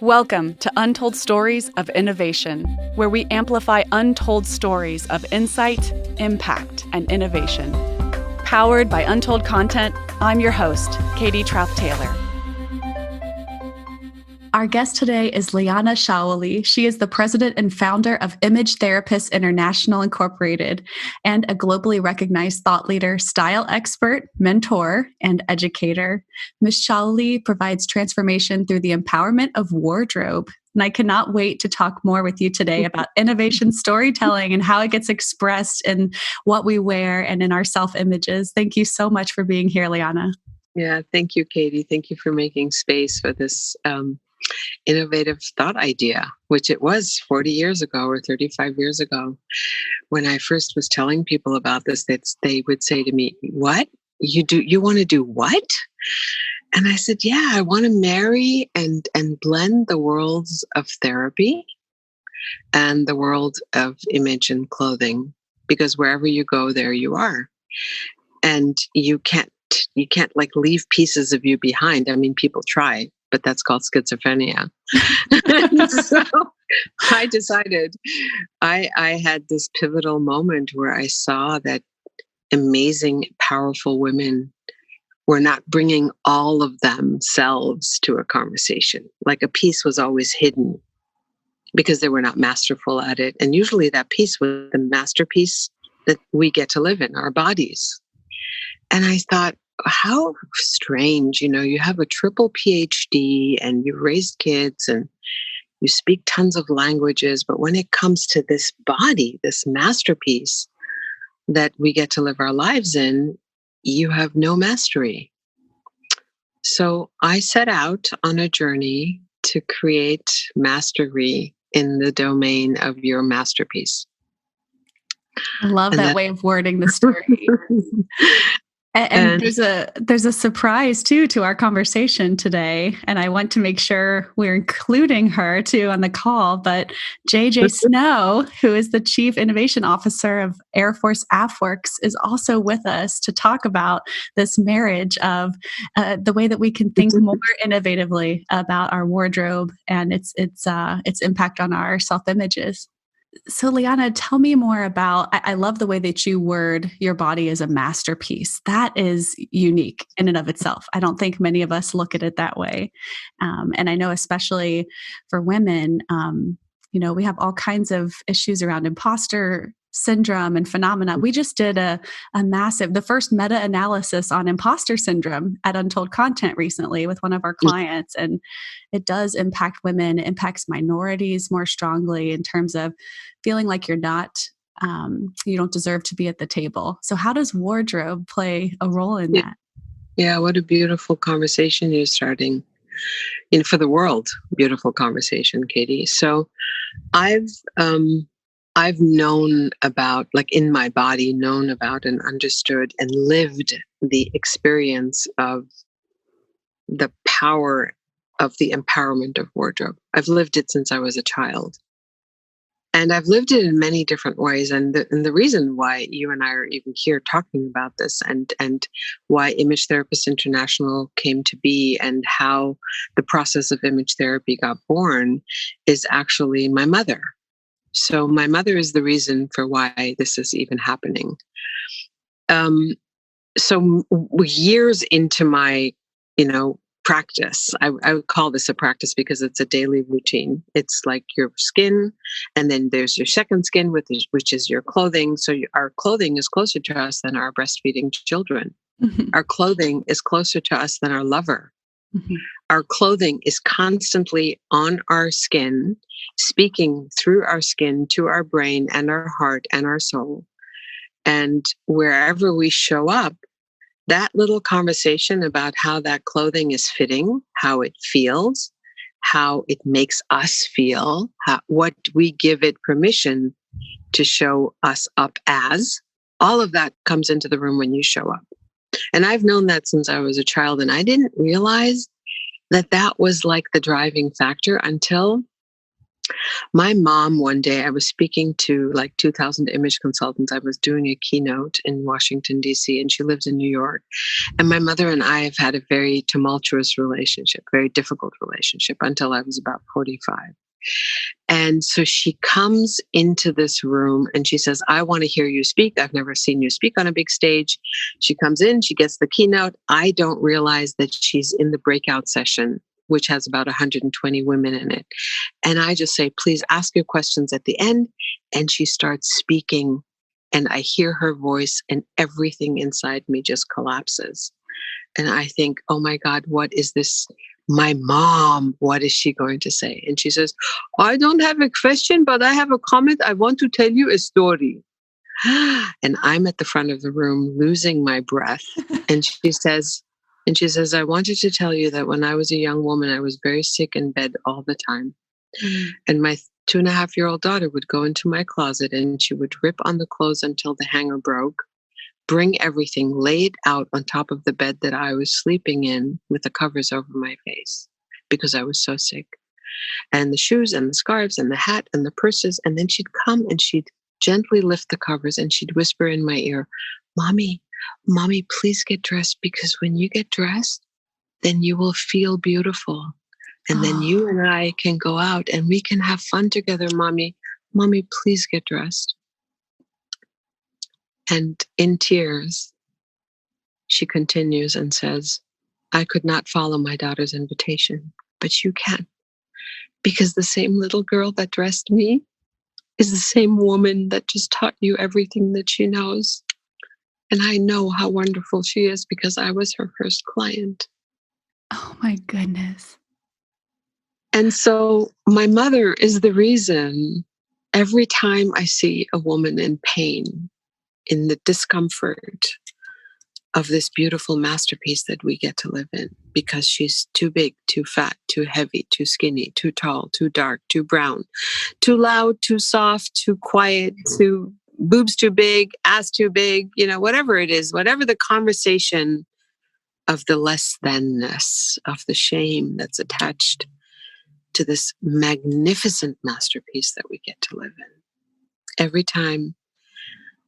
Welcome to Untold Stories of Innovation, where we amplify untold stories of insight, impact, and innovation. Powered by Untold Content, I'm your host, Katie Trouth-Taylor. Our guest today is Liana Chaouli. She is the president and founder of Image Therapists International Incorporated and a globally recognized thought leader, style expert, mentor, and educator. Ms. Chaouli provides transformation through the empowerment of wardrobe. And I cannot wait to talk more with you today about innovation storytelling and how it gets expressed in what we wear and in our self-images. Thank you so much for being here, Liana. Yeah, thank you, Katie. Thank you for making space for this innovative thought idea, which it was 40 years ago or 35 years ago. When I first was telling people about this, they would say to me, "What? You want to do what?" And I said, "Yeah, I want to marry and blend the worlds of therapy and the world of image and clothing, because wherever you go, there you are. And you can't like leave pieces of you behind. I mean, people try, but that's called schizophrenia." So I decided I had this pivotal moment where I saw that amazing, powerful women were not bringing all of themselves to a conversation. Like a piece was always hidden because they were not masterful at it. And usually that piece was the masterpiece that we get to live in, our bodies. And I thought, how strange, you have a triple PhD and you raised kids and you speak tons of languages, but when it comes to this body, this masterpiece that we get to live our lives in, you have no mastery. So I set out on a journey to create mastery in the domain of your masterpiece. I love that way of wording the story. And there's a surprise too to our conversation today, and I want to make sure we're including her too on the call. But JJ Snow, who is the Chief Innovation Officer of Air Force AFWorks, is also with us to talk about this marriage of the way that we can think more innovatively about our wardrobe and its impact on our self-images. So, Liana, tell me more about, I love the way that you word your body as a masterpiece. That is unique in and of itself. I don't think many of us look at it that way. And I know especially for women, we have all kinds of issues around imposter syndrome and phenomena. We just did the first meta-analysis on imposter syndrome at Untold Content recently with one of our clients. And it does impact women. It impacts minorities more strongly in terms of feeling like you don't deserve to be at the table. So how does wardrobe play a role in that? Yeah, what a beautiful conversation you're starting for the world. Beautiful conversation, Katie. So I've known about, like in my body, known about and understood and lived the experience of the power of the empowerment of wardrobe. I've lived it since I was a child. And I've lived it in many different ways. And the reason why you and I are even here talking about this and why Image Therapists International came to be and how the process of image therapy got born is actually my mother. So my mother is the reason for why this is even happening. So years into my, practice, I would call this a practice because it's a daily routine. It's like your skin, and then there's your second skin, which is your clothing. So our clothing is closer to us than our breastfeeding children. Mm-hmm. Our clothing is closer to us than our lover. Mm-hmm. Our clothing is constantly on our skin, speaking through our skin to our brain and our heart and our soul. And wherever we show up, that little conversation about how that clothing is fitting, how it feels, how it makes us feel, what we give it permission to show us up as, all of that comes into the room when you show up. And I've known that since I was a child, and I didn't realize that was like the driving factor until My mom, one day, I was speaking to like 2,000 image consultants. I was doing a keynote in Washington, D.C., and she lives in New York. And my mother and I have had a very tumultuous relationship, very difficult relationship until I was about 45. And so she comes into this room and she says, I want to hear you speak. I've never seen you speak on a big stage. She comes in, she gets the keynote. I don't realize that she's in the breakout session, which has about 120 women in it. And I just say, please ask your questions at the end. And she starts speaking, and I hear her voice, and everything inside me just collapses. And I think, oh my God, what is this? My mom, what is she going to say? And she says, I don't have a question, but I have a comment. I want to tell you a story. And I'm at the front of the room losing my breath. And she says, I wanted to tell you that when I was a young woman, I was very sick in bed all the time. And my 2.5-year-old daughter would go into my closet and she would rip on the clothes until the hanger broke, bring everything, lay it out on top of the bed that I was sleeping in with the covers over my face because I was so sick. And the shoes and the scarves and the hat and the purses. And then she'd come and she'd gently lift the covers and she'd whisper in my ear, Mommy, please get dressed, because when you get dressed, then you will feel beautiful. And then you and I can go out and we can have fun together, Mommy. Mommy, please get dressed. And in tears, she continues and says, I could not follow my daughter's invitation, but you can. Because the same little girl that dressed me is the same woman that just taught you everything that she knows. And I know how wonderful she is because I was her first client. Oh my goodness. And so my mother is the reason every time I see a woman in pain, in the discomfort of this beautiful masterpiece that we get to live in, because she's too big, too fat, too heavy, too skinny, too tall, too dark, too brown, too loud, too soft, too quiet, too boobs too big, ass too big, whatever it is, whatever the conversation of the less thanness, of the shame that's attached to this magnificent masterpiece that we get to live in. Every time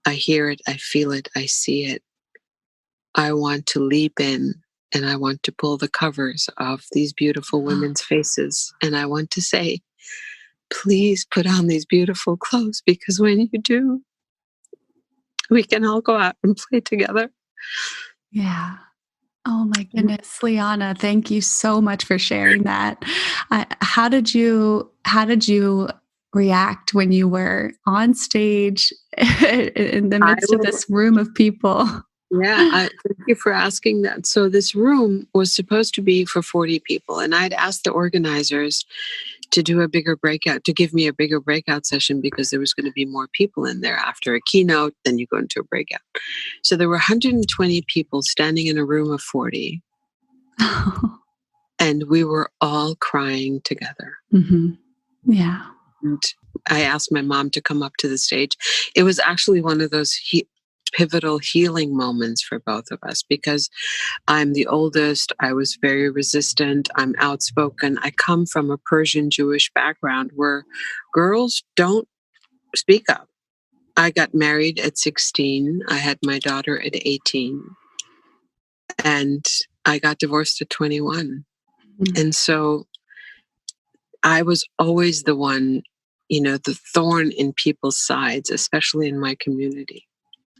I hear it, I feel it, I see it, I want to leap in and I want to pull the covers off these beautiful women's faces. And I want to say, please put on these beautiful clothes, because when you do, we can all go out and play together. Yeah. Oh my goodness, Liana, thank you so much for sharing that. How did you react when you were on stage in the midst of this room of people? Yeah, thank you for asking that. So this room was supposed to be for 40 people, and I'd asked the organizers to do a bigger breakout, to give me a bigger breakout session, because there was going to be more people in there. After a keynote, then you go into a breakout. So there were 120 people standing in a room of 40. And we were all crying together. Mm-hmm. Yeah. And I asked my mom to come up to the stage. It was actually one of those pivotal healing moments for both of us, because I'm the oldest. I was very resistant. I'm outspoken. I come from a Persian Jewish background where girls don't speak up. I got married at 16. I had my daughter at 18. And I got divorced at 21. Mm-hmm. And so I was always the one, the thorn in people's sides, especially in my community.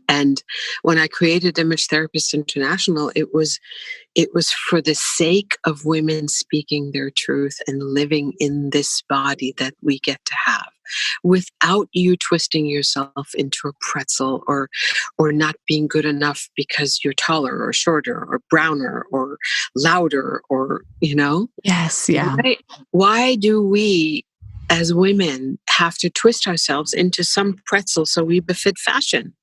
And when I created Image Therapists International, it was for the sake of women speaking their truth and living in this body that we get to have, without you twisting yourself into a pretzel or not being good enough because you're taller or shorter or browner or louder or, Yes, yeah. Why do we as women have to twist ourselves into some pretzel so we befit fashion?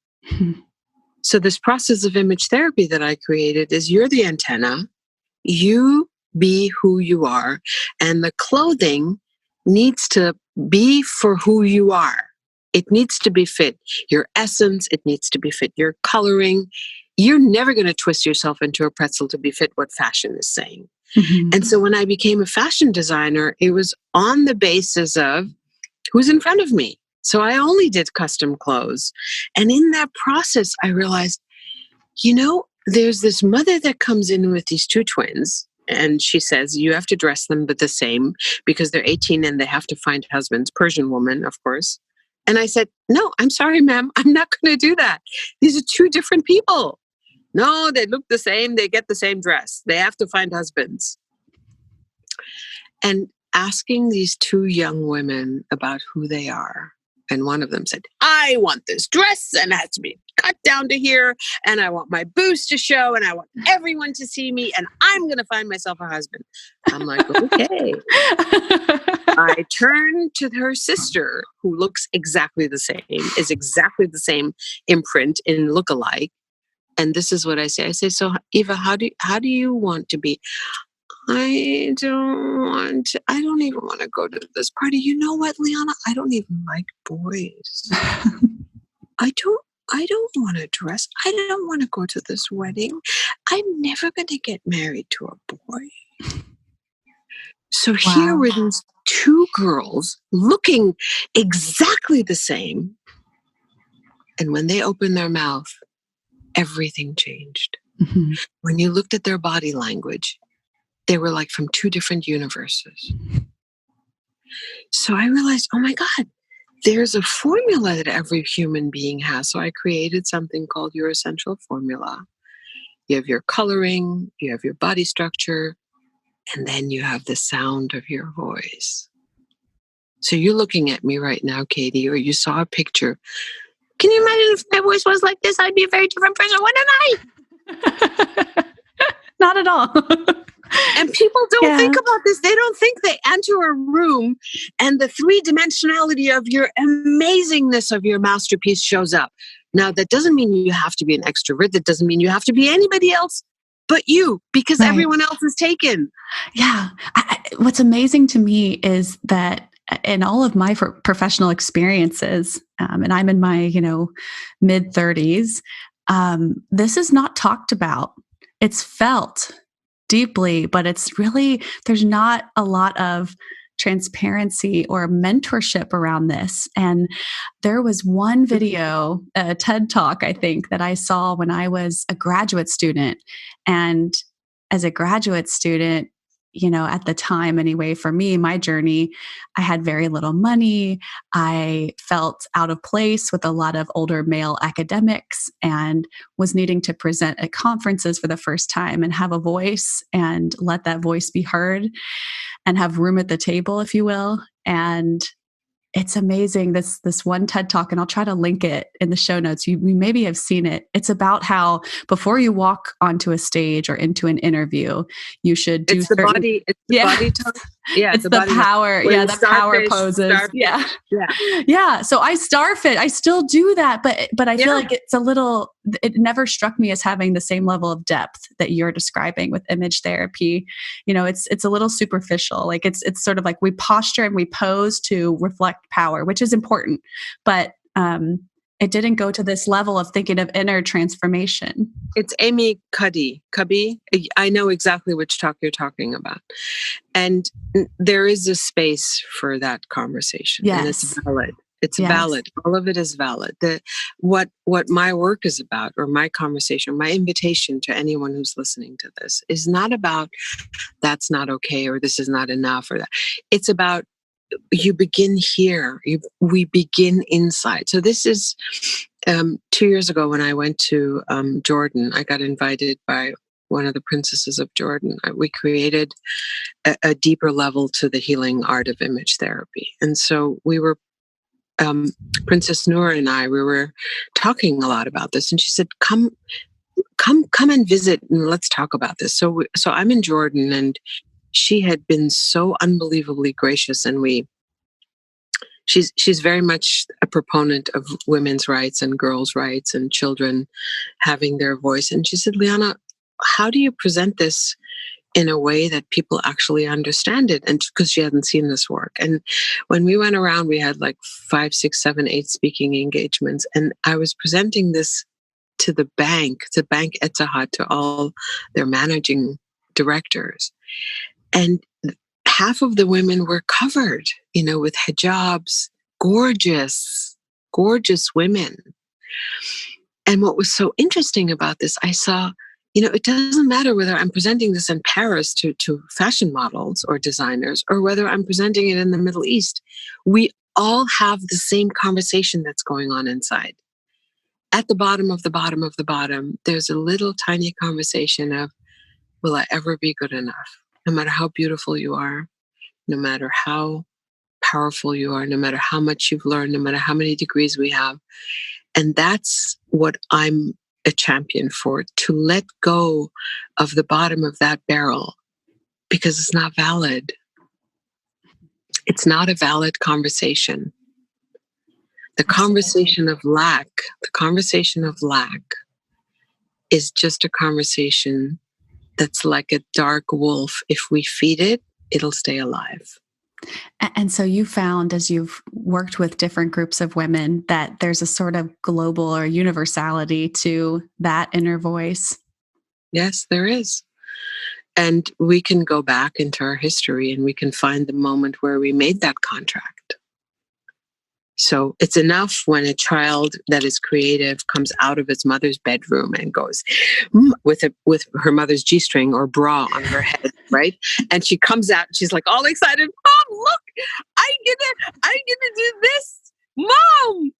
So this process of image therapy that I created is, you're the antenna, you be who you are, and the clothing needs to be for who you are. It needs to be fit your essence. It needs to be fit your coloring. You're never going to twist yourself into a pretzel to be fit what fashion is saying. Mm-hmm. And so when I became a fashion designer, it was on the basis of who's in front of me. So I only did custom clothes. And in that process, I realized, there's this mother that comes in with these two twins. And she says, you have to dress them but the same because they're 18 and they have to find husbands. Persian woman, of course. And I said, no, I'm sorry, ma'am. I'm not going to do that. These are two different people. No, they look the same. They get the same dress. They have to find husbands. And asking these two young women about who they are. And one of them said, I want this dress and it has to be cut down to here. And I want my boobs to show and I want everyone to see me. And I'm going to find myself a husband. I'm like, okay. I turn to her sister, who looks exactly the same, is exactly the same imprint in lookalike. And this is what I say. I say, so Eva, how do you want to be? I don't even want to go to this party. You know what, Liana? I don't even like boys. I don't want to dress. I don't want to go to this wedding. I'm never going to get married to a boy. So here were these two girls looking exactly the same. And when they opened their mouth, everything changed. Mm-hmm. When you looked at their body language, they were like from two different universes. So I realized, oh my God, there's a formula that every human being has. So I created something called your essential formula. You have your coloring, you have your body structure, and then you have the sound of your voice. So you're looking at me right now, Katie, or you saw a picture. Can you imagine if my voice was like this? I'd be a very different person. What am I? Not at all. And people don't think about this. They don't think they enter a room and the three-dimensionality of your amazingness of your masterpiece shows up. Now, that doesn't mean you have to be an extrovert. That doesn't mean you have to be anybody else but you, because everyone else is taken. Yeah. What's amazing to me is that in all of my professional experiences, and I'm in my, mid 30s, this is not talked about. It's felt deeply, but it's really, there's not a lot of transparency or mentorship around this. And there was one video, a TED Talk, I think, that I saw when I was a graduate student. And as a graduate student, at the time anyway, for me, my journey, I had very little money. I felt out of place with a lot of older male academics and was needing to present at conferences for the first time and have a voice and let that voice be heard and have room at the table, if you will. And it's amazing, this one TED Talk, and I'll try to link it in the show notes. You maybe have seen it. It's about how before you walk onto a stage or into an interview, you should do the body talk. Yeah, it's the power. Yeah, the power poses. Yeah. So I starfish. I still do that, but I feel like it's a little. It never struck me as having the same level of depth that you're describing with image therapy. It's a little superficial. Like it's sort of like we posture and we pose to reflect power, which is important, but it didn't go to this level of thinking of inner transformation. It's Amy Cuddy. I know exactly which talk you're talking about. And there is a space for that conversation. Yes. And it's valid. It's valid. All of it is valid. What my work is about, or my conversation, my invitation to anyone who's listening to this is not about that's not okay, or this is not enough, or that. It's about you begin here. We begin inside. So this is 2 years ago when I went to Jordan. I got invited by one of the princesses of Jordan. We created a deeper level to the healing art of image therapy. And so we were, Princess Noor and I, we were talking a lot about this. And she said, come and visit and let's talk about this. So I'm in Jordan, and she had been so unbelievably gracious, and she's very much a proponent of women's rights and girls' rights and children having their voice. And she said, Liana, how do you present this in a way that people actually understand it? And because she hadn't seen this work. And when we went around, we had like 5, 6, 7, 8 speaking engagements. And I was presenting this to the bank Etihad, to all their managing directors. And half of the women were covered, with hijabs, gorgeous, gorgeous women. And what was so interesting about this, I saw, it doesn't matter whether I'm presenting this in Paris to fashion models or designers, or whether I'm presenting it in the Middle East. We all have the same conversation that's going on inside. At the bottom of the bottom of the bottom, there's a little tiny conversation of, will I ever be good enough? No matter how beautiful you are, no matter how powerful you are, no matter how much you've learned, no matter how many degrees we have. And that's what I'm a champion for, to let go of the bottom of that barrel, because it's not valid. It's not a valid conversation. The conversation of lack is just a conversation that's like a dark wolf. If we feed it, it'll stay alive. And so you found, as you've worked with different groups of women, that there's a sort of global or universality to that inner voice. Yes, there is. And we can go back into our history and we can find the moment where we made that contract. So it's enough when a child that is creative comes out of its mother's bedroom and goes with her mother's G-string or bra on her head, right? And she comes out and she's like all excited, Mom, look, I'm gonna do this, Mom,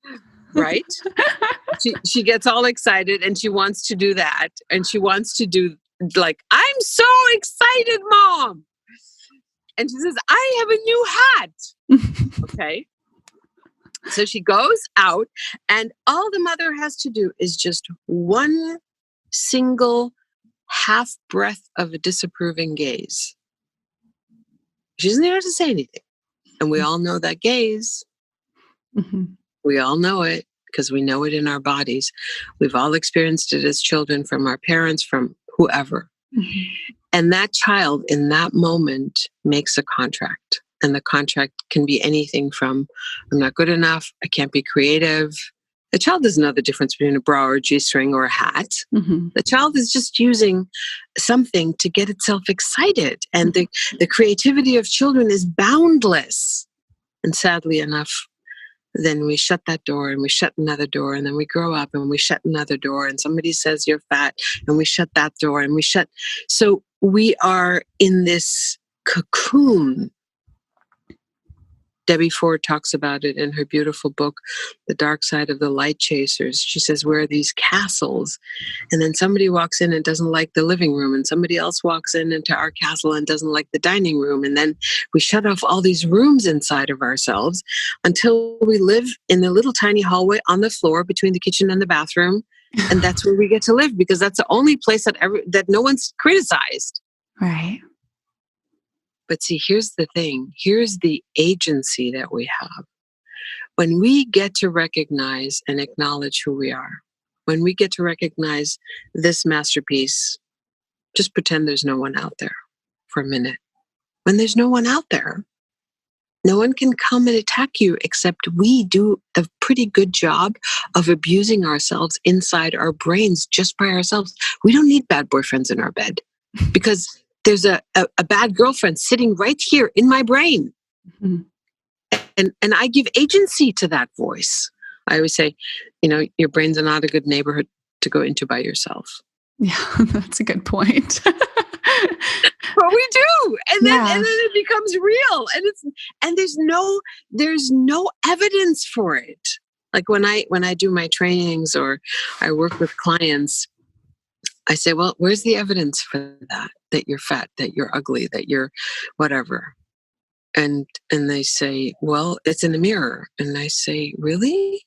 right? she gets all excited and she wants to do that, and she wants to do like, I'm so excited, Mom. And she says, I have a new hat. Okay. So she goes out, and all the mother has to do is just one single half breath of a disapproving gaze. She doesn't even have to say anything. And we all know that gaze. Mm-hmm. We all know it because we know it in our bodies. We've all experienced it as children, from our parents, from whoever. Mm-hmm. And that child in that moment makes a contract. And the contract can be anything from, I'm not good enough, I can't be creative. The child doesn't know the difference between a bra or a G-string or a hat. Mm-hmm. The child is just using something to get itself excited. And the creativity of children is boundless. And sadly enough, then we shut that door and we shut another door, and then we grow up and we shut another door, and somebody says you're fat and we shut that door and we shut. So we are in this cocoon. Debbie Ford talks about it in her beautiful book, The Dark Side of the Light Chasers. She says, we're these castles, and then somebody walks in and doesn't like the living room, and somebody else walks in into our castle and doesn't like the dining room. And then we shut off all these rooms inside of ourselves until we live in the little tiny hallway on the floor between the kitchen and the bathroom. And that's where we get to live, because that's the only place that no one's criticized. Right. But see, here's the thing. Here's the agency that we have. When we get to recognize and acknowledge who we are, when we get to recognize this masterpiece, just pretend there's no one out there for a minute. When there's no one out there, no one can come and attack you, except we do a pretty good job of abusing ourselves inside our brains just by ourselves. We don't need bad boyfriends in our bed, because there's a bad girlfriend sitting right here in my brain. Mm-hmm. And I give agency to that voice. I always say, your brain's not a good neighborhood to go into by yourself. Yeah, that's a good point. But we do. And then it becomes real. And there's no evidence for it. Like when I do my trainings or I work with clients, I say, well, where's the evidence for that you're fat, that you're ugly, that you're whatever? And they say, well, it's in the mirror. And I say, really?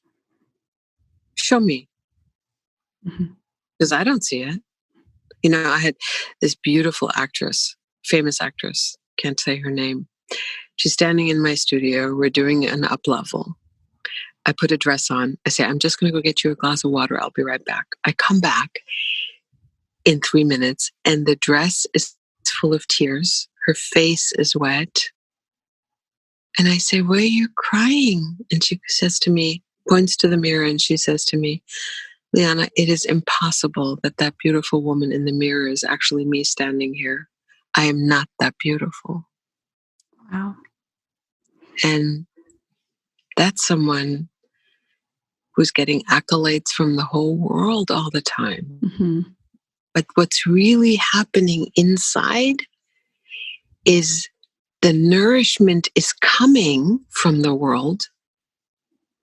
Show me. Because I don't see it. I had this beautiful actress, famous actress, can't say her name. She's standing in my studio. We're doing an up level. I put a dress on. I say, I'm just going to go get you a glass of water. I'll be right back. I come back in 3 minutes, and the dress is full of tears. Her face is wet. And I say, why are you crying? And she says to me, points to the mirror, and she says to me, Liana, it is impossible that beautiful woman in the mirror is actually me standing here. I am not that beautiful. Wow. And that's someone who's getting accolades from the whole world all the time. Mm-hmm. But what's really happening inside is the nourishment is coming from the world.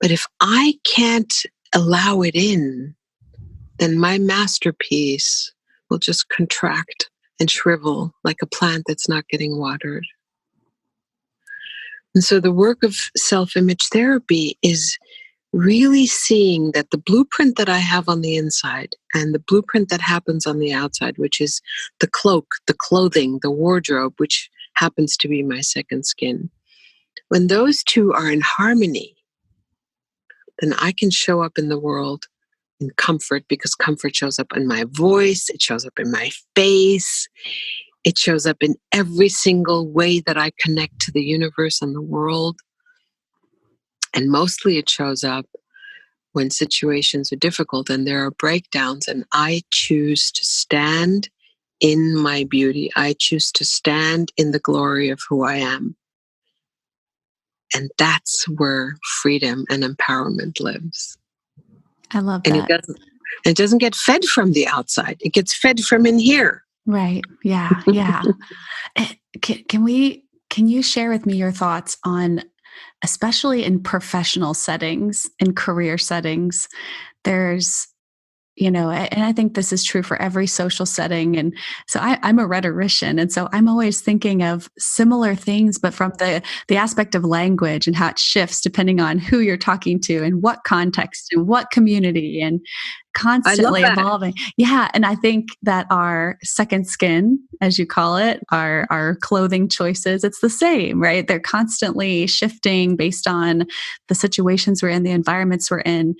But if I can't allow it in, then my masterpiece will just contract and shrivel like a plant that's not getting watered. And so the work of self-image therapy is really seeing that the blueprint that I have on the inside and the blueprint that happens on the outside, which is the cloak, the clothing, the wardrobe, which happens to be my second skin, when those two are in harmony, then I can show up in the world in comfort, because comfort shows up in my voice, it shows up in my face, it shows up in every single way that I connect to the universe and the world. And mostly it shows up when situations are difficult and there are breakdowns, and I choose to stand in my beauty. I choose to stand in the glory of who I am. And that's where freedom and empowerment lives. I love and that. It doesn't get fed from the outside. It gets fed from in here. Right. Yeah. Yeah. Can you share with me your thoughts on, especially in professional settings, in career settings, there's, and I think this is true for every social setting. And so I'm a rhetorician. And so I'm always thinking of similar things, but from the aspect of language and how it shifts depending on who you're talking to and what context and what community, and constantly evolving. Yeah. And I think that our second skin, as you call it, our clothing choices, it's the same, right? They're constantly shifting based on the situations we're in, the environments we're in.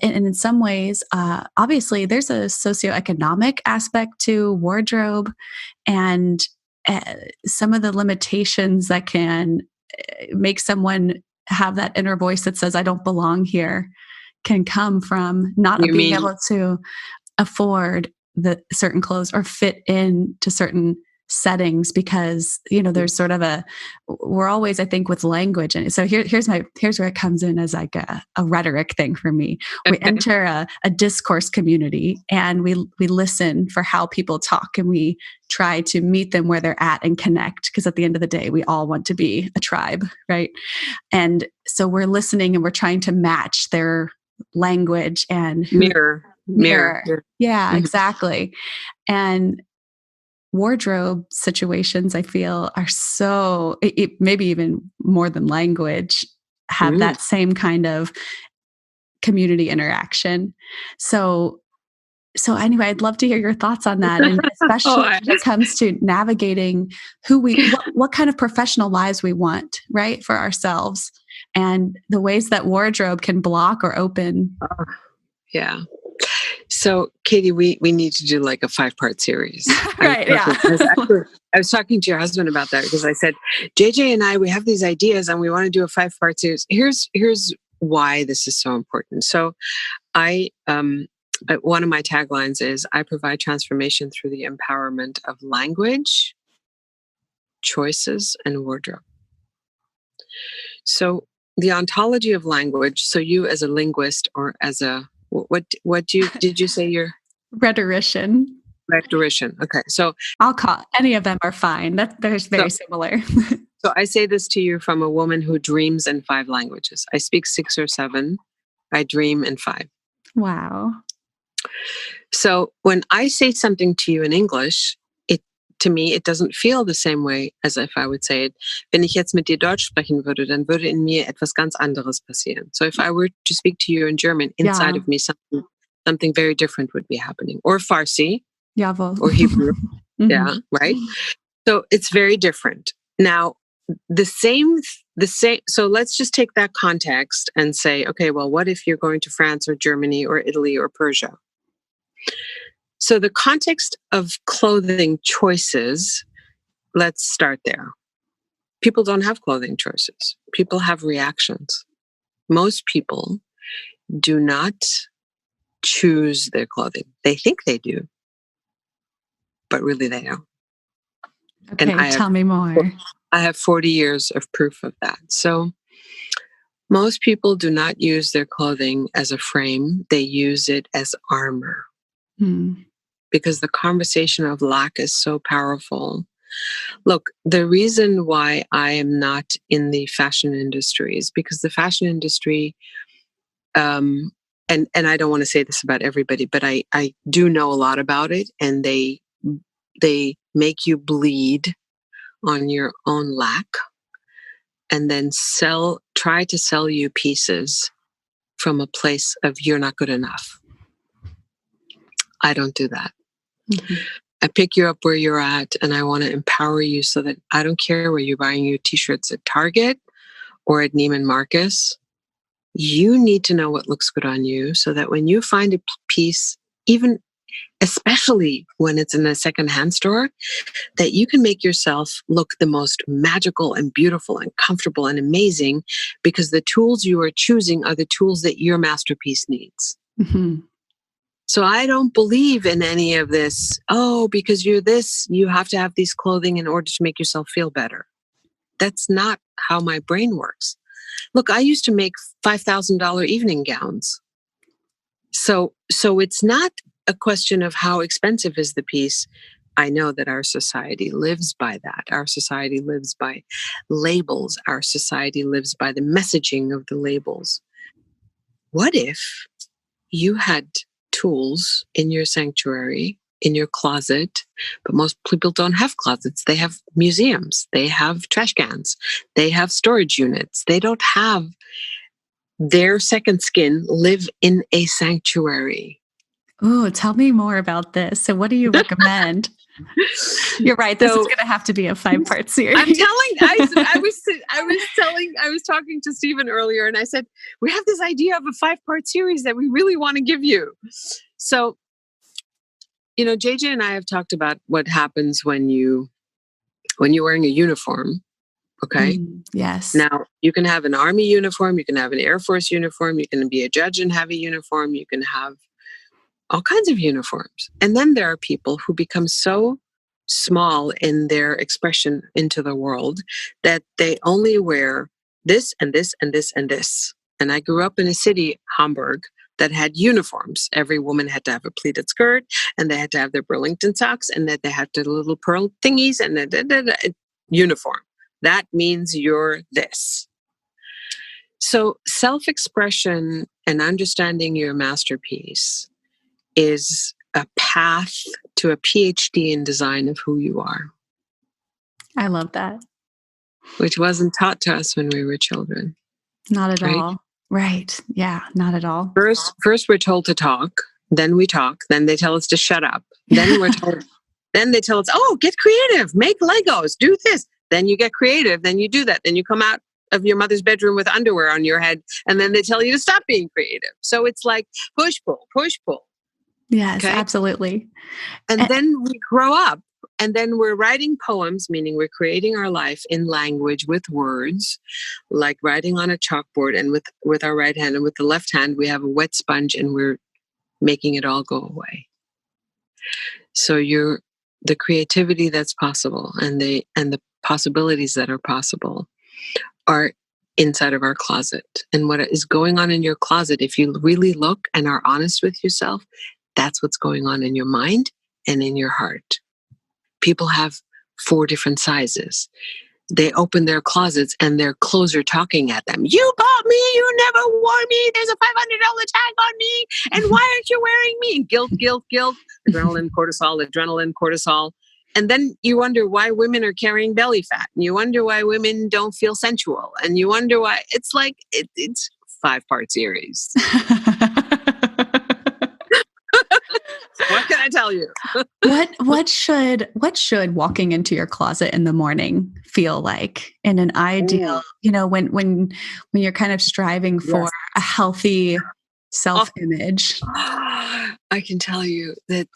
And in some ways, obviously, there's a socioeconomic aspect to wardrobe, and some of the limitations that can make someone have that inner voice that says, I don't belong here, can come from not being able to afford the certain clothes or fit into certain settings, because there's sort of we're always, I think, with language. And so here's where it comes in as like a rhetoric thing for me. We enter a discourse community, and we listen for how people talk, and we try to meet them where they're at and connect, because at the end of the day, we all want to be a tribe, right? And so we're listening and we're trying to match their language and mirror. Yeah, Mm-hmm. exactly. And wardrobe situations, I feel, are so, maybe even more than language, have that same kind of community interaction. So anyway, I'd love to hear your thoughts on that, and especially when it comes to navigating what kind of professional lives we want, right, for ourselves, and the ways that wardrobe can block or open. Yeah. So, Katie, we need to do like a 5-part series. Right. Yeah. I was talking to your husband about that, because I said, JJ and I, we have these ideas and we want to do a 5-part series. Here's why this is so important. So one of my taglines is, I provide transformation through the empowerment of language, choices, and wardrobe. So the ontology of language. So you as a linguist, or as a, did you say you're? Rhetorician. Okay. So I'll call, any of them are fine. They're very similar. So I say this to you from a woman who dreams in 5 languages. I speak 6 or 7. I dream in 5. Wow. So when I say something to you in English, to me, it doesn't feel the same way as if I would say it. Wenn ich jetzt mit dir Deutsch sprechen würde, dann würde in mir etwas ganz anderes passieren. So if I were to speak to you in German, inside of me, something very different would be happening. Or Farsi. Jawohl. Or Hebrew. Yeah, right? So it's very different. Now, the same. So let's just take that context and say, okay, well, what if you're going to France or Germany or Italy or Persia? So the context of clothing choices, let's start there. People don't have clothing choices. People have reactions. Most people do not choose their clothing. They think they do, but really they don't. Okay, tell me more. I have 40 years of proof of that. So Most people do not use their clothing as a frame. They use it as armor. Because the conversation of lack is so powerful. Look, the reason why I am not in the fashion industry is because the fashion industry, and I don't want to say this about everybody, but I do know a lot about it, and they make you bleed on your own lack, and then try to sell you pieces from a place of you're not good enough. I don't do that. I pick you up where you're at, and I want to empower you so that I don't care where you're buying your t-shirts at Target or at Neiman Marcus. You need to know what looks good on you so that when you find a piece, even especially when it's in a secondhand store, that you can make yourself look the most magical and beautiful and comfortable and amazing, because the tools you are choosing are the tools that your masterpiece needs. So I don't believe in any of this, because you're this, you have to have these clothing in order to make yourself feel better. That's not how my brain works. Look, I used to make $5,000 evening gowns. So it's not a question of how expensive is the piece. I know that our society lives by that. Our society lives by labels. Our society lives by the messaging of the labels. What if you had tools in your sanctuary, in your closet, but most people don't have closets. They have museums. They have trash cans. They have storage units. They don't have their second skin live in a sanctuary. Oh, tell me more about this. So what do you recommend? You're right. This is going to have to be a 5-part series. I'm telling, I was talking to Stephen earlier, and I said, we have this idea of a 5-part series that we really want to give you. So, JJ and I have talked about what happens when you're wearing a uniform. Okay. Yes. Now you can have an Army uniform. You can have an Air Force uniform. You can be a judge and have a uniform. You can have all kinds of uniforms. And then there are people who become so small in their expression into the world that they only wear this and this and this and this. And I grew up in a city, Hamburg, that had uniforms. Every woman had to have a pleated skirt, and they had to have their Burlington socks, and that they had the little pearl thingies, and the uniform. That means you're this. So self-expression and understanding your masterpiece is a path to a PhD in design of who you are. I love that. Which wasn't taught to us when we were children. Not at all. Right. Yeah, not at all. First we're told to talk, then we talk, then they tell us to shut up. Then then they tell us, get creative, make Legos, do this. Then you get creative, then you do that. Then you come out of your mother's bedroom with underwear on your head, and then they tell you to stop being creative. So it's like push, pull, push, pull. Yes, absolutely. And then we grow up, and then we're writing poems, meaning we're creating our life in language with words, like writing on a chalkboard, and with our right hand, and with the left hand, we have a wet sponge, and we're making it all go away. So the creativity that's possible and the possibilities that are possible are inside of our closet. And what is going on in your closet, if you really look and are honest with yourself, that's what's going on in your mind and in your heart. People have 4 different sizes. They open their closets and their clothes are talking at them. You bought me, you never wore me, there's a $500 tag on me, and why aren't you wearing me? Guilt, guilt, guilt, adrenaline, cortisol. And then you wonder why women are carrying belly fat. And you wonder why women don't feel sensual. And you wonder why it's like, it's 5-part series. What can I tell you? What should walking into your closet in the morning feel like in an ideal, when you're kind of striving for a healthy self-image? I can tell you that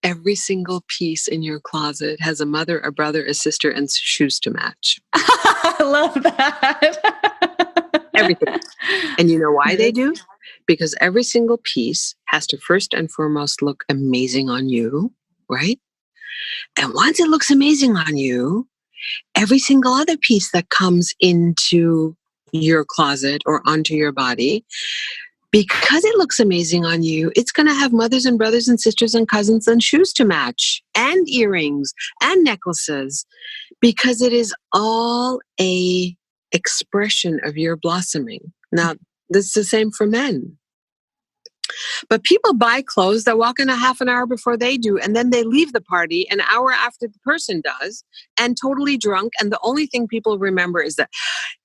every single piece in your closet has a mother, a brother, a sister, and shoes to match. I love that. Everything. And you know why they do? Because every single piece has to first and foremost look amazing on you, right? And once it looks amazing on you, every single other piece that comes into your closet or onto your body, because it looks amazing on you, it's going to have mothers and brothers and sisters and cousins and shoes to match and earrings and necklaces, because it is all a expression of your blossoming. Now, this is the same for men. But people buy clothes that walk in a half an hour before they do, and then they leave the party an hour after the person does, and totally drunk. And the only thing people remember is that,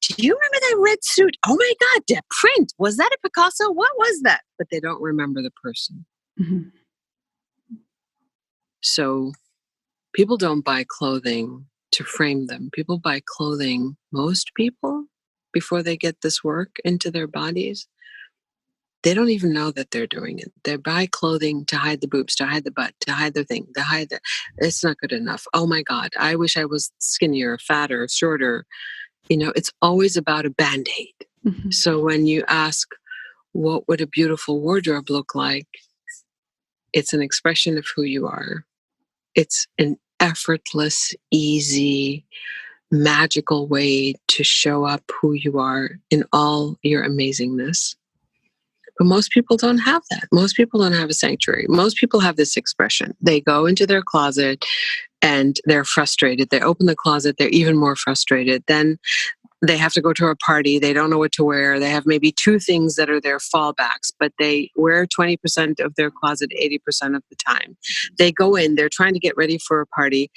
do you remember that red suit? Oh my God, that print. Was that a Picasso? What was that? But they don't remember the person. Mm-hmm. So people don't buy clothing to frame them. People buy clothing, most people, before they get this work into their bodies, they don't even know that they're doing it. They buy clothing to hide the boobs, to hide the butt, to hide the thing, to hide the, it's not good enough. Oh my God, I wish I was skinnier, fatter, shorter. You know, it's always about a Band-Aid. Mm-hmm. So when you ask, what would a beautiful wardrobe look like? It's an expression of who you are. It's an effortless, easy, magical way to show up who you are in all your amazingness. But most people don't have that. Most people don't have a sanctuary. Most people have this expression. They go into their closet and they're frustrated. They open the closet, they're even more frustrated. Then they have to go to a party. They don't know what to wear. They have maybe two things that are their fallbacks, but they wear 20% of their closet 80% of the time. They go in, they're trying to get ready for a party.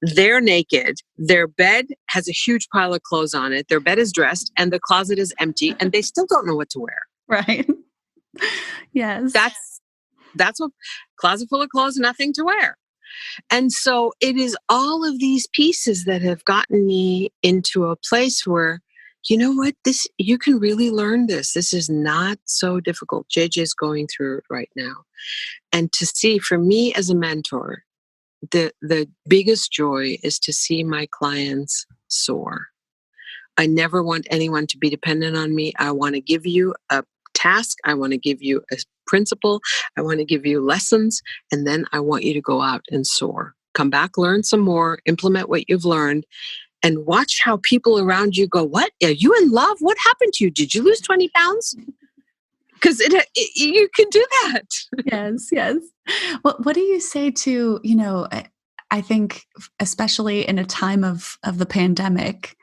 They're naked. Their bed has a huge pile of clothes on it. Their bed is dressed and the closet is empty, and they still don't know what to wear. Right. Yes. That's what, closet full of clothes, nothing to wear. And so it is all of these pieces that have gotten me into a place where, you know what, this, you can really learn this. This is not so difficult. JJ's going through it right now. And to see, for me as a mentor, the biggest joy is to see my clients soar. I never want anyone to be dependent on me. I want to give you a task. I want to give you a principle. I want to give you lessons. And then I want you to go out and soar. Come back, learn some more, implement what you've learned, and watch how people around you go, what? Are you in love? What happened to you? Did you lose 20 pounds? Because you can do that. Yes, yes. What do you say to, you know, I think especially in a time of the pandemic,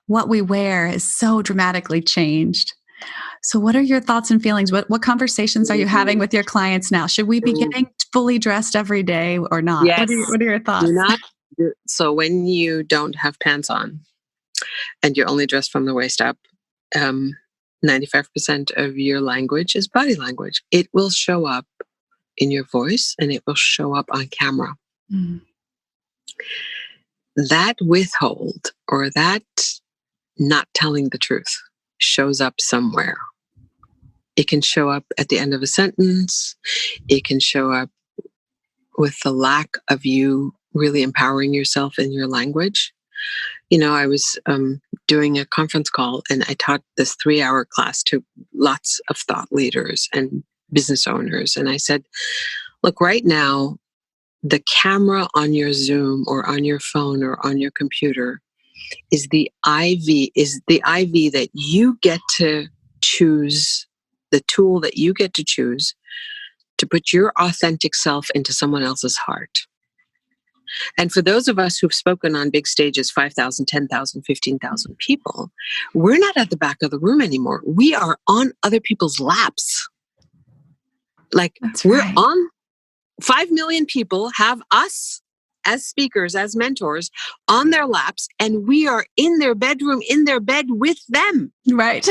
what we wear is so dramatically changed. So what are your thoughts and feelings? What conversations are you having with your clients now? Should we be getting fully dressed every day or not? Yes. What are your thoughts? So when you don't have pants on and you're only dressed from the waist up, 95% of your language is body language. It will show up in your voice and it will show up on camera. Mm. That withhold or that not telling the truth shows up somewhere. It can show up at the end of a sentence. It can show up with the lack of you really empowering yourself in your language. You know, I was doing a conference call and I taught this 3-hour class to lots of thought leaders and business owners. And I said, look, right now, the camera on your Zoom or on your phone or on your computer is the IV that you get to choose, the tool that you get to choose to put your authentic self into someone else's heart. And for those of us who've spoken on big stages, 5,000, 10,000, 15,000 people, we're not at the back of the room anymore. We are on other people's laps. Like we're on 5 million people have us as speakers, as mentors on their laps, and we are in their bedroom, in their bed with them. Right.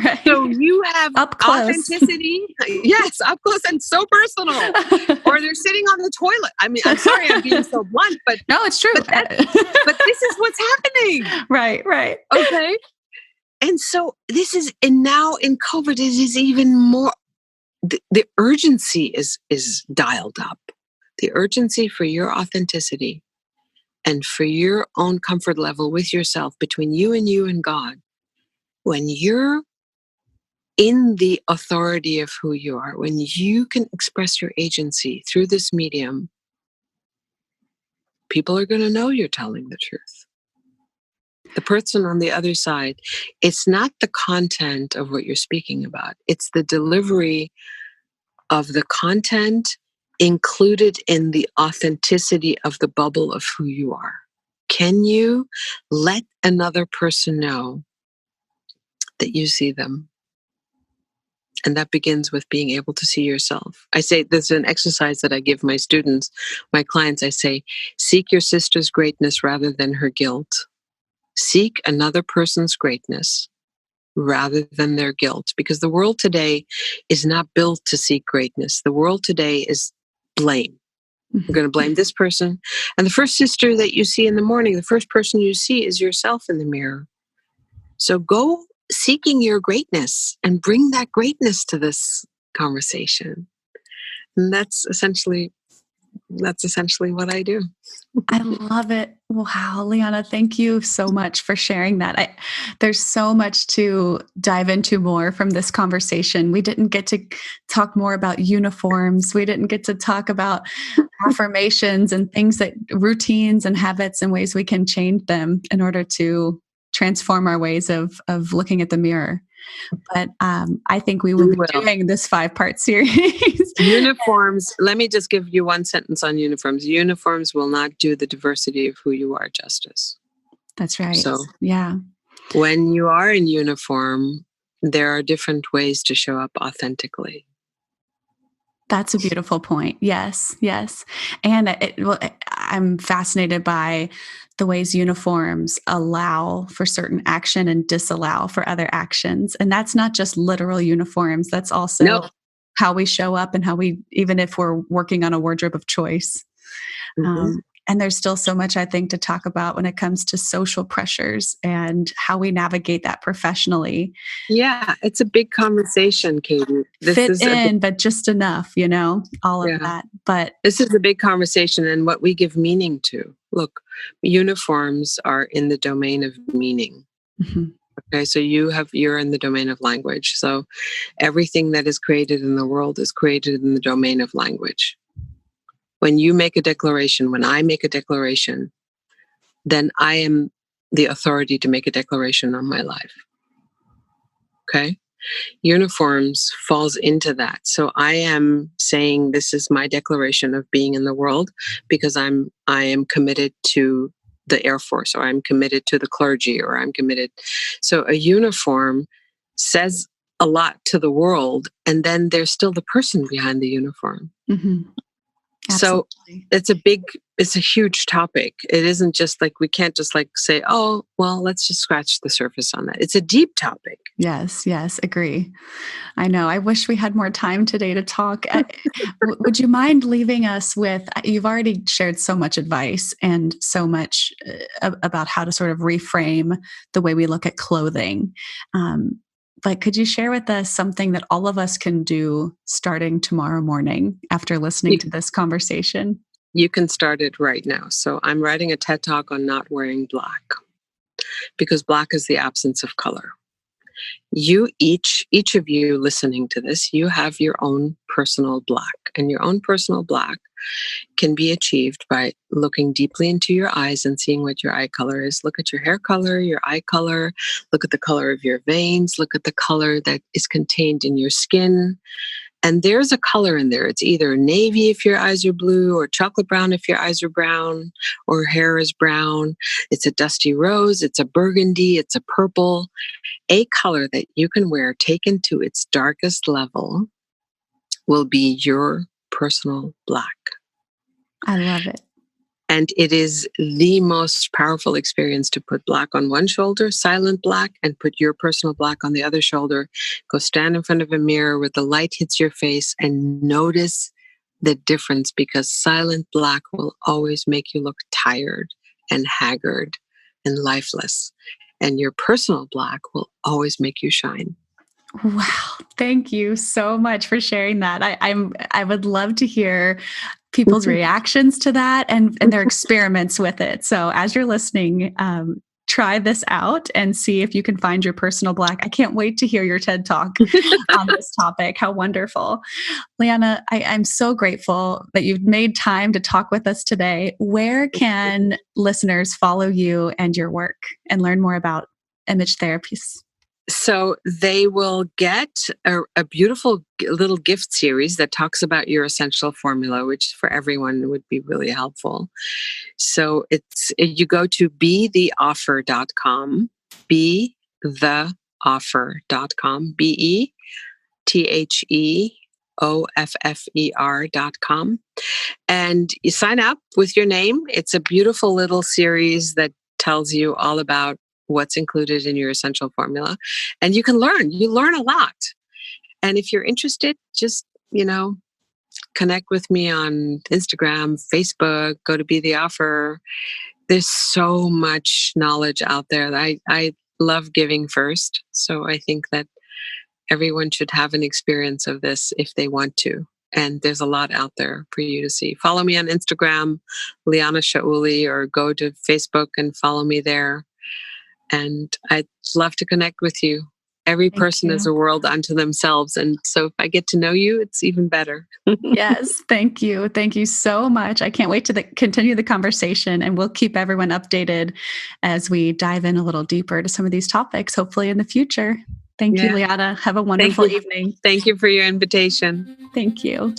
Right. So you have up close. Authenticity. Yes, up close and so personal. Or they're sitting on the toilet. I mean, I'm sorry I'm being so blunt, but no, it's true. But this is what's happening. Right, right. Okay. And so and now in COVID, it is even more, the urgency is dialed up. The urgency for your authenticity and for your own comfort level with yourself, between you and God, when you're in the authority of who you are, when you can express your agency through this medium, people are going to know you're telling the truth. The person on the other side, it's not the content of what you're speaking about. It's the delivery of the content included in the authenticity of the bubble of who you are. Can you let another person know that you see them? And that begins with being able to see yourself. I say, there's an exercise that I give my students, my clients. I say, seek your sister's greatness rather than her guilt. Seek another person's greatness rather than their guilt, because the world today is not built to seek greatness. The world today is blame. We're going to blame this person. And the first sister that you see in the morning, the first person you see is yourself in the mirror. So go seeking your greatness and bring that greatness to this conversation. And that's essentially what I do. I love it. Wow, Liana, thank you so much for sharing that. There's so much to dive into more from this conversation. We didn't get to talk more about uniforms. We didn't get to talk about affirmations and things that routines and habits and ways we can change them in order to transform our ways of looking at the mirror. But I think we will be doing this 5-part series. Uniforms, let me just give you one sentence on uniforms. Uniforms will not do the diversity of who you are justice. That's right. So, yeah. When you are in uniform, there are different ways to show up authentically. That's a beautiful point. Yes, yes. And I'm fascinated by the ways uniforms allow for certain action and disallow for other actions. And that's not just literal uniforms. That's also how we show up and how we, even if we're working on a wardrobe of choice. Mm-hmm. And there's still so much, I think, to talk about when it comes to social pressures and how we navigate that professionally. Yeah, it's a big conversation, Katie. But just enough, all of that. But this is a big conversation and what we give meaning to. Look, uniforms are in the domain of meaning. Mm-hmm. Okay, so you're in the domain of language. So everything that is created in the world is created in the domain of language. When you make a declaration, when I make a declaration, then I am the authority to make a declaration on my life. Okay? Uniforms falls into that. So I am saying this is my declaration of being in the world because I am committed to the Air Force, or I'm committed to the clergy, or I'm committed. So a uniform says a lot to the world, and then there's still the person behind the uniform. Mm-hmm. So it's a huge topic. It isn't just like, we can't just like say, oh, well, let's just scratch the surface on that. It's a deep topic. Yes, agree. I know. I wish we had more time today to talk. Would you mind leaving us with, you've already shared so much advice and so much about how to sort of reframe the way we look at clothing. But could you share with us something that all of us can do starting tomorrow morning after listening to this conversation? You can start it right now. So I'm writing a TED Talk on not wearing black, because black is the absence of color. You each of you listening to this, you have your own personal black, and your own personal black can be achieved by looking deeply into your eyes and seeing what your eye color is. Look at your hair color, your eye color, look at the color of your veins, look at the color that is contained in your skin. And there's a color in there. It's either navy if your eyes are blue, or chocolate brown if your eyes are brown, or hair is brown. It's a dusty rose, it's a burgundy, it's a purple. A color that you can wear taken to its darkest level will be your personal black. I love it. And it is the most powerful experience to put black on one shoulder, silent black, and put your personal black on the other shoulder. Go stand in front of a mirror where the light hits your face and notice the difference, because silent black will always make you look tired and haggard and lifeless. And your personal black will always make you shine. Wow. Thank you so much for sharing that. I would love to hear people's reactions to that and their experiments with it. So as you're listening, try this out and see if you can find your personal Black. I can't wait to hear your TED Talk on this topic. How wonderful. Liana, I'm so grateful that you've made time to talk with us today. Where can listeners follow you and your work and learn more about image therapies? So they will get a beautiful little gift series that talks about your essential formula, which for everyone would be really helpful. So you go to betheoffer.com, betheoffer.com, betheoffer.com. And you sign up with your name. It's a beautiful little series that tells you all about what's included in your essential formula. And you learn a lot. And if you're interested, just, connect with me on Instagram, Facebook, go to Be the Offer. There's so much knowledge out there. I love giving first. So I think that everyone should have an experience of this if they want to. And there's a lot out there for you to see. Follow me on Instagram, Liana Chaouli, or go to Facebook and follow me there. And I'd love to connect with you. Every person is a world unto themselves. And so if I get to know you, it's even better. Yes. Thank you. Thank you so much. I can't wait to continue the conversation, and we'll keep everyone updated as we dive in a little deeper to some of these topics, hopefully in the future. Thank you, Liana. Have a wonderful evening. Thank you for your invitation. Thank you.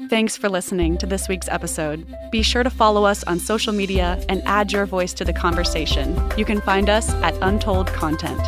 Thanks for listening to this week's episode. Be sure to follow us on social media and add your voice to the conversation. You can find us at Untold Content.